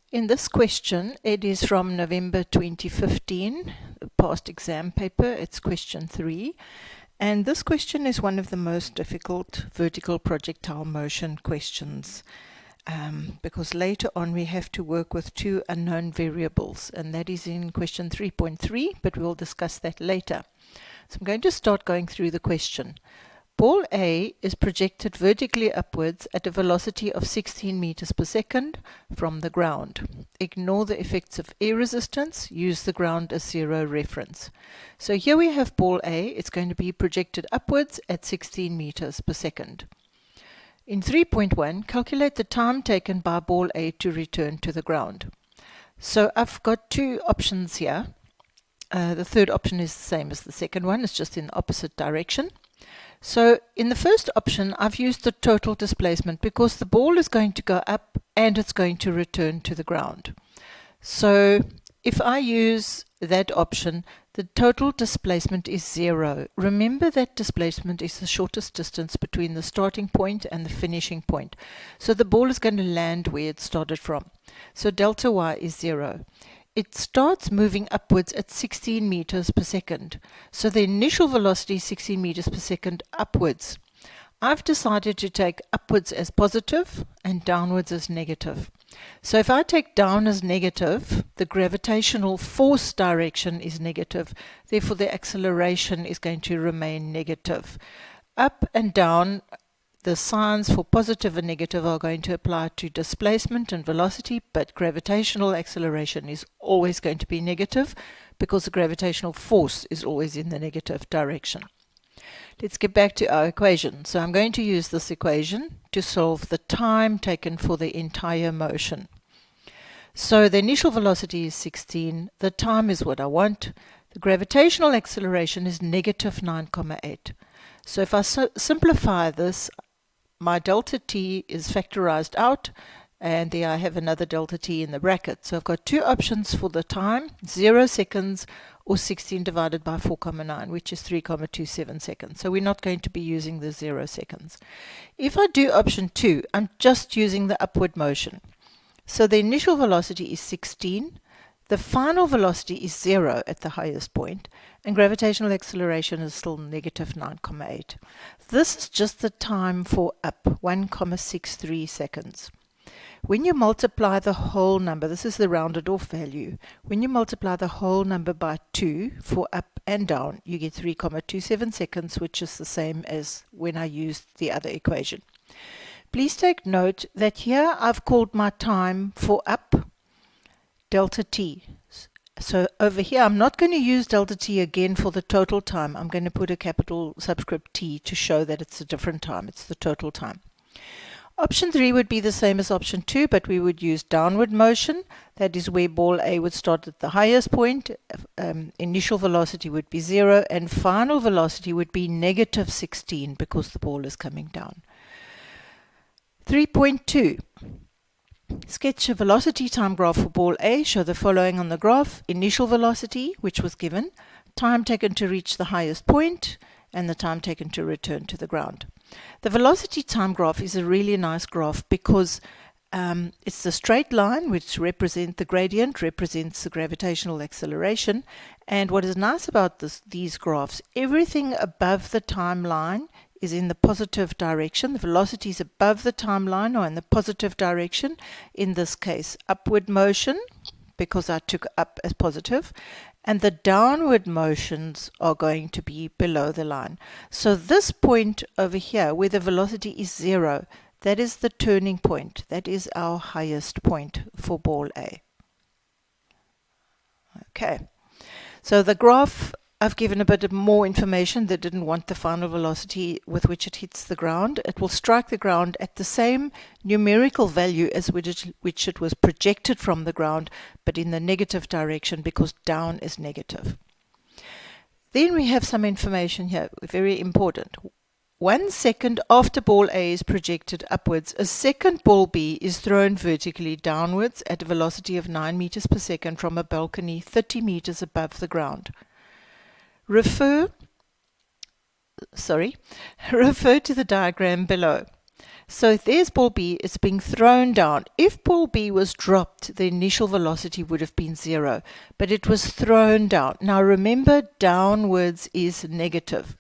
In this question, it is from November 2015, a past exam paper. It's question 3. And this question is one of the most difficult vertical projectile motion questions because later on we have to work with two unknown variables, and that is in question 3.3, but we'll discuss that later. So I'm going to start going through the question. Ball A is projected vertically upwards at a velocity of 16 meters per second from the ground. Ignore the effects of air resistance, use the ground as zero reference. So here we have ball A, it's going to be projected upwards at 16 meters per second. In 3.1, calculate the time taken by ball A to return to the ground. So I've got two options here. The third option is the same as the second one, it's just in the opposite direction. So in the first option, I've used the total displacement because the ball is going to go up and it's going to return to the ground. So if I use that option, the total displacement is 0. Remember that displacement is the shortest distance between the starting point and the finishing point. So the ball is going to land where it started from. So delta y is 0. It starts moving upwards at 16 meters per second. So the initial velocity is 16 meters per second upwards. I've decided to take upwards as positive and downwards as negative. So if I take down as negative, the gravitational force direction is negative. Therefore, the acceleration is going to remain negative. Up and down, the signs for positive and negative are going to apply to displacement and velocity, but gravitational acceleration is always going to be negative because the gravitational force is always in the negative direction. Let's get back to our equation. So I'm going to use this equation to solve the time taken for the entire motion. So the initial velocity is 16, the time is what I want, the gravitational acceleration is negative 9,8. So if I simplify this, my delta t is factorized out, and there I have another delta t in the bracket. So I've got two options for the time, 0 seconds or 16 divided by 4,9, which is 3,27 seconds. So we're not going to be using the 0 seconds. If I do option 2, I'm just using the upward motion. So the initial velocity is 16, the final velocity is 0 at the highest point, and gravitational acceleration is still negative 9,8. This is just the time for up, 1,63 seconds. When you multiply the whole number, this is the rounded off value, when you multiply the whole number by 2 for up and down, you get 3,27 seconds, which is the same as when I used the other equation. Please take note that here I've called my time for up delta t. So over here, I'm not going to use delta t again for the total time. I'm going to put a capital subscript t to show that it's a different time. It's the total time. Option 3 would be the same as option 2, but we would use downward motion. That is where ball A would start at the highest point. Initial velocity would be 0, and final velocity would be negative 16 because the ball is coming down. 3.2. Sketch a velocity time graph for ball A. Show the following on the graph. Initial velocity, which was given, time taken to reach the highest point, and the time taken to return to the ground. The velocity time graph is a really nice graph because it's the straight line, which represents the gradient, represents the gravitational acceleration. And what is nice about these graphs, everything above the timeline is in the positive direction. The velocity is above the timeline or in the positive direction. In this case, upward motion, because I took up as positive, and the downward motions are going to be below the line. So this point over here, where the velocity is 0, that is the turning point. That is our highest point for ball A. Okay, so the graph, I've given a bit more information. They didn't want the final velocity with which it hits the ground. It will strike the ground at the same numerical value as which it was projected from the ground, but in the negative direction because down is negative. Then we have some information here, very important. 1 second after ball A is projected upwards, a second ball B is thrown vertically downwards at a velocity of 9 meters per second from a balcony 30 meters above the ground. Refer to the diagram below. So there's ball B, it's being thrown down. If ball B was dropped, the initial velocity would have been 0, but it was thrown down. Now remember, downwards is negative.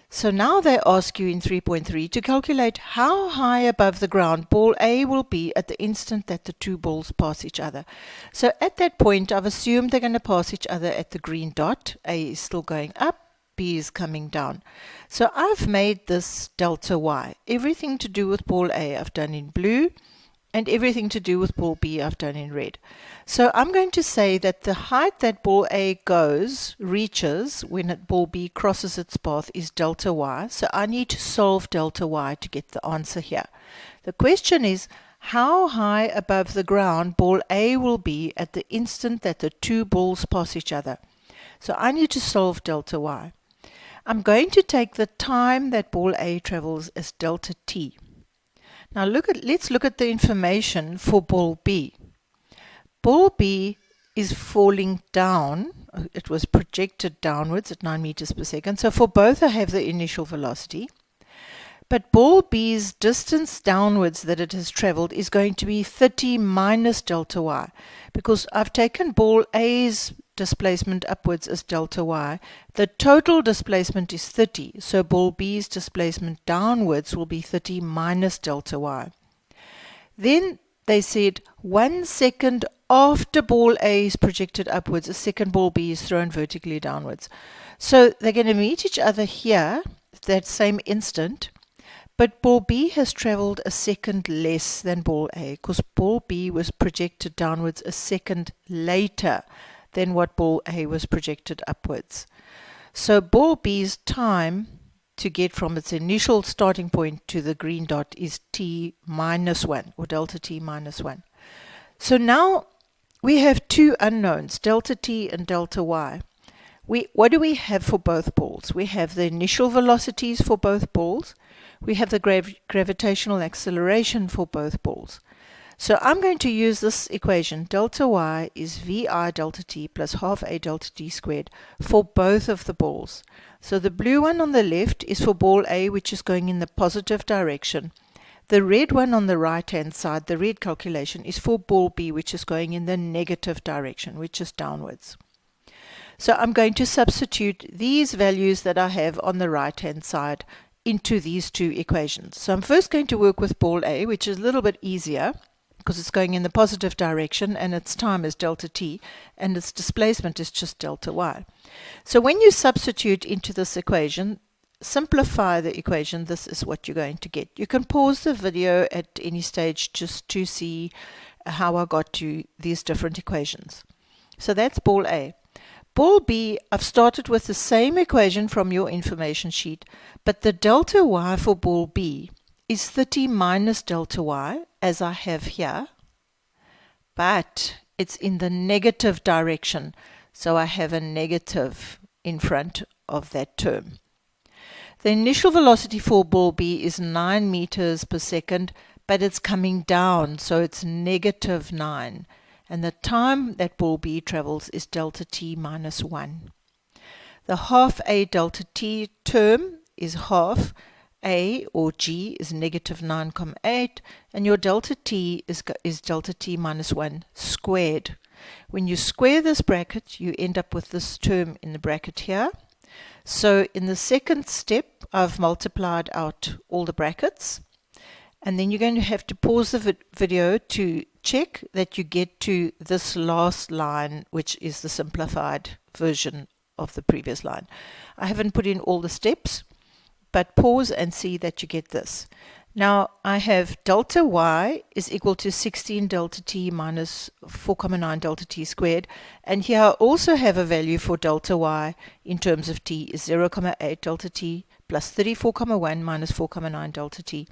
So now they ask you in 3.3 to calculate how high above the ground ball A will be at the instant that the two balls pass each other. So at that point, I've assumed they're going to pass each other at the green dot. A is still going up, B is coming down. So I've made this delta Y. Everything to do with ball A I've done in blue, and everything to do with ball B I've done in red. So I'm going to say that the height that ball A reaches when ball B crosses its path is delta Y. So I need to solve delta Y to get the answer here. The question is, how high above the ground ball A will be at the instant that the two balls pass each other. So I need to solve delta Y. I'm going to take the time that ball A travels as delta T. Now let's look at the information for ball B. Ball B is falling down. It was projected downwards at 9 meters per second. So for both I have the initial velocity. But ball B's distance downwards that it has traveled is going to be 30 minus delta Y, because I've taken ball A's displacement upwards as delta Y. The total displacement is 30, so ball B's displacement downwards will be 30 minus delta Y. Then they said 1 second after ball A is projected upwards, a second ball B is thrown vertically downwards. So they're going to meet each other here at that same instant. But ball B has traveled a second less than ball A, because ball B was projected downwards a second later than what ball A was projected upwards. So ball B's time to get from its initial starting point to the green dot is T minus 1, or delta T minus 1. So now we have two unknowns, delta T and delta Y. What do we have for both balls? We have the initial velocities for both balls. We have the gravitational acceleration for both balls. So I'm going to use this equation. Delta Y is VI delta T plus half A delta T squared for both of the balls. So the blue one on the left is for ball A, which is going in the positive direction. The red one on the right-hand side, the red calculation, is for ball B, which is going in the negative direction, which is downwards. So I'm going to substitute these values that I have on the right-hand side into these two equations. So I'm first going to work with ball A, which is a little bit easier because it's going in the positive direction and its time is delta T and its displacement is just delta Y. So when you substitute into this equation, simplify the equation, this is what you're going to get. You can pause the video at any stage just to see how I got to these different equations. So that's ball A. Ball B, I've started with the same equation from your information sheet, but the delta Y for ball B is 30 minus delta Y, as I have here, but it's in the negative direction, so I have a negative in front of that term. The initial velocity for ball B is 9 meters per second, but it's coming down, so it's negative 9. And the time that ball B travels is delta T minus 1. The half A delta T term is half A, or G, is negative 9,8, and your delta T is delta T minus 1 squared. When you square this bracket, you end up with this term in the bracket here. So in the second step, I've multiplied out all the brackets. And then you're going to have to pause the video to check that you get to this last line, which is the simplified version of the previous line. I haven't put in all the steps, but pause and see that you get this. Now I have delta Y is equal to 16 delta T minus 4,9 delta T squared. And here I also have a value for delta Y in terms of T is 0,8 delta T plus 34,1 minus 4,9 delta T.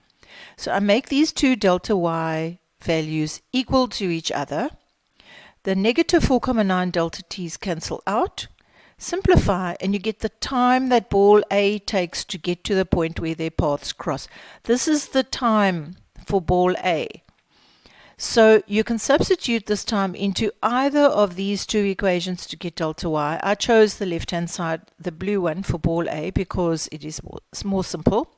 So I make these two delta Y values equal to each other. The negative 4,9 delta T's cancel out. Simplify and you get the time that ball A takes to get to the point where their paths cross. This is the time for ball A. So you can substitute this time into either of these two equations to get delta Y. I chose the left-hand side, the blue one, for ball A because it is more simple.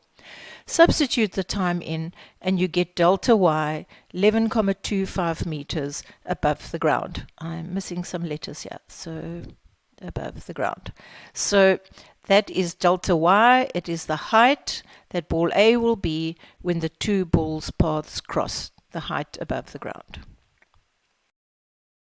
Substitute the time in and you get delta y 11,25 meters above the ground. I'm missing some letters here, so above the ground. So that is delta y. It is the height that ball A will be when the two balls' paths cross, the height above the ground.